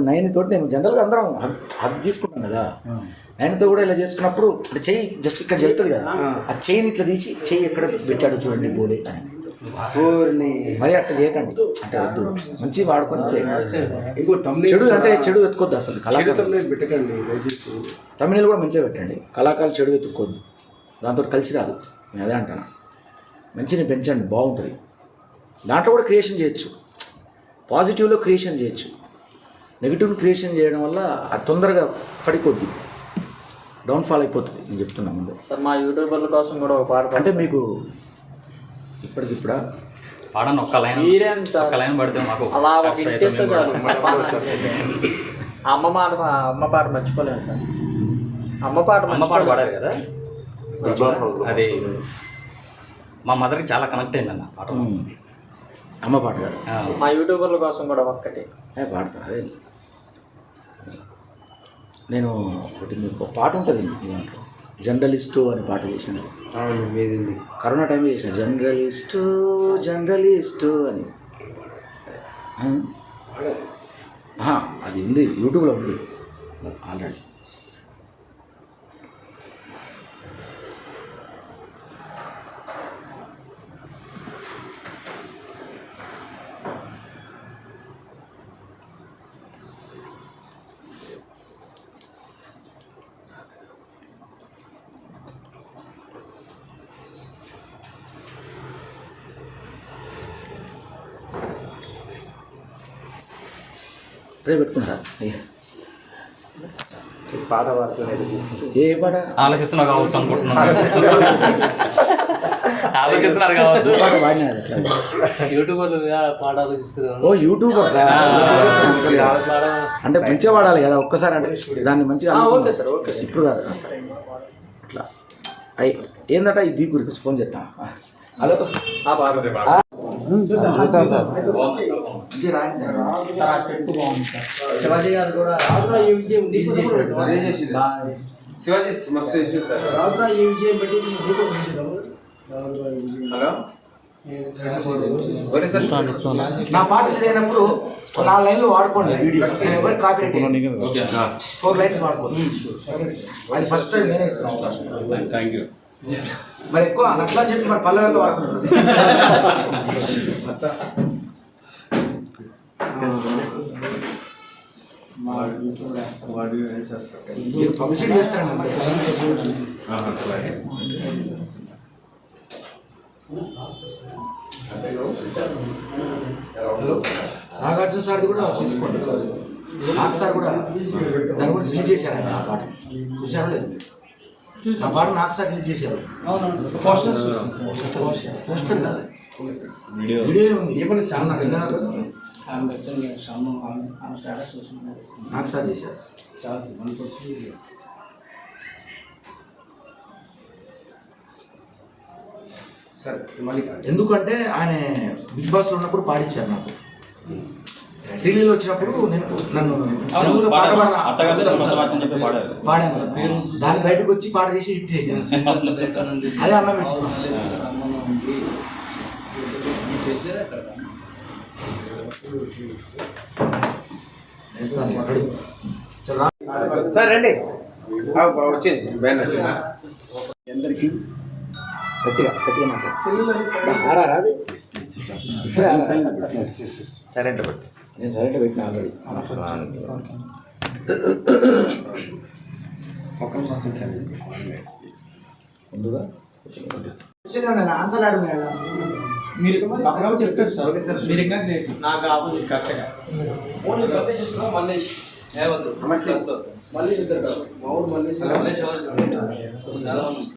నైన్తో నేను జనరల్గా అందరం హగ్ చేసుకుంటాం కదా, నైన్తో కూడా ఇలా చేసుకున్నప్పుడు అంటే చెయ్యి జస్ట్ ఇక్కడ జరుగుతుంది కదా, ఆ చెయ్యిని ఇట్లా తీసి చెయ్యి ఎక్కడ పెట్టాడు చూడండి బోలే అని మరి అట్లా చేయకండి, అంటే వద్దు, మంచి వాడుకొని చేయండి. ఇంకో చెడు అంటే చెడు వెతుకోద్దు, అసలు కళాకారులు పెట్టకండి దయచేసి. తమిళ కూడా మంచిగా పెట్టండి, కళాకారులు చెడు వెతుక్కోద్దు, దాంతో కలిసి రాదు. నేను అదే అంటాను, మంచిని పెంచండి, బాగుంటుంది. దాంట్లో కూడా క్రియేషన్ చేయొచ్చు, పాజిటివ్లో క్రియేషన్ చేయొచ్చు. నెగిటివ్ క్రియేషన్ చేయడం వల్ల అది తొందరగా పడిపోద్ది, డౌన్ఫాల్ అయిపోతుంది. నేను చెప్తున్నా ముందు సార్, మా యూట్యూబర్ల కోసం కూడా ఒక పాట అంటే మీకు ఇప్పటికిప్పుడా పాడని ఒక్క లైన్ పడితే మాకు అలా ఒక ఇంట్రెస్ట్ చాలు. అమ్మ పాట మర్చిపోలేము సార్. అమ్మ పాట పాడారు కదా, అది మా మదర్కి చాలా కనెక్ట్ అయిందన్న పాట. అమ్మ పాట కాదు, మా యూట్యూబర్ల కోసం కూడా ఒక్కటి పాడతా. అదే నేను ఒకటి మీకు ఒక పాట ఉంటుంది దాంట్లో, జర్నలిస్టు అని పాట చేసినాను. కరోనా టైంలో చేసిన జర్నలిస్టు అని. అది ఉంది, యూట్యూబ్లో ఉంది ఆల్రెడీ. ఇప్పుడే పెట్టుకుంటా పాట పాడుతుంది. ఏ పాట ఆలోచిస్తున్నా కావచ్చు అనుకుంటున్నాను. ఆలోచిస్తున్నారు కావచ్చు. పాట పాడినా అట్లా యూట్యూబర్లు పాట ఆలోచిస్తున్నారు. ఓ యూట్యూబర్ సార్, అంటే మంచిగా వాడాలి కదా ఒక్కసారి, అంటే దాన్ని మంచిగా ఇప్పుడు కాదు అట్లా. ఏందట ఇది గురించి ఫోన్ చేస్తాం. హలో శివాజీ గారు కూడా శివాజీ మస్తు చేసి సార్. నా పాట లేనప్పుడు 4 లైన్లు వాడుకోండి వీడియో, నేను ఎవరికి కాపీ 4 లైన్స్ వాడుకోవచ్చు. అది ఫస్ట్ టైం నేనే ఇస్తున్నాను. మరి ఎక్కువ అట్లా చెప్పి మరి పల్లె ఎంత వాడుకుంటున్నాను. మీరు పబ్లిసిటీ చేస్తాను అంతే. హలో, నాగార్జున సార్ది కూడా తీసుకోండి. నాకు సార్ కూడా దాని గురించి రిలీజ్ చేశారు ఆయన. ఆ పాట చూశారో లేదు, ఆ పాట నాకు సార్ రిలీజ్ చేశారు. పోస్టర్ కాదు, వీడియో ఉంది. ఏమన్నా చాలా నాకు సార్ చేశారు. ఎందుకంటే ఆయన బిగ్ బాస్లో ఉన్నప్పుడు పాడించారు నాకు. శ్రీలీలో వచ్చినప్పుడు నన్ను పాడాను, దాన్ని బయటకు వచ్చి పాట చేసి హిట్ చేశాను. అదే అన్నం సార్ రండి, వచ్చింది బ్యాన్ వచ్చింది. అందరికీ గట్టిగా మాట్లాడు. సైలెంట్ పెట్టి నేను సైలెంట్ పెట్టిన ఆల్రెడీ. ముందుగా ఆన్సర్ అడుగు మీరు చెప్తారు సార్. మీరు నాకు ఆపోజిట్ కరెక్ట్గా మళ్ళీ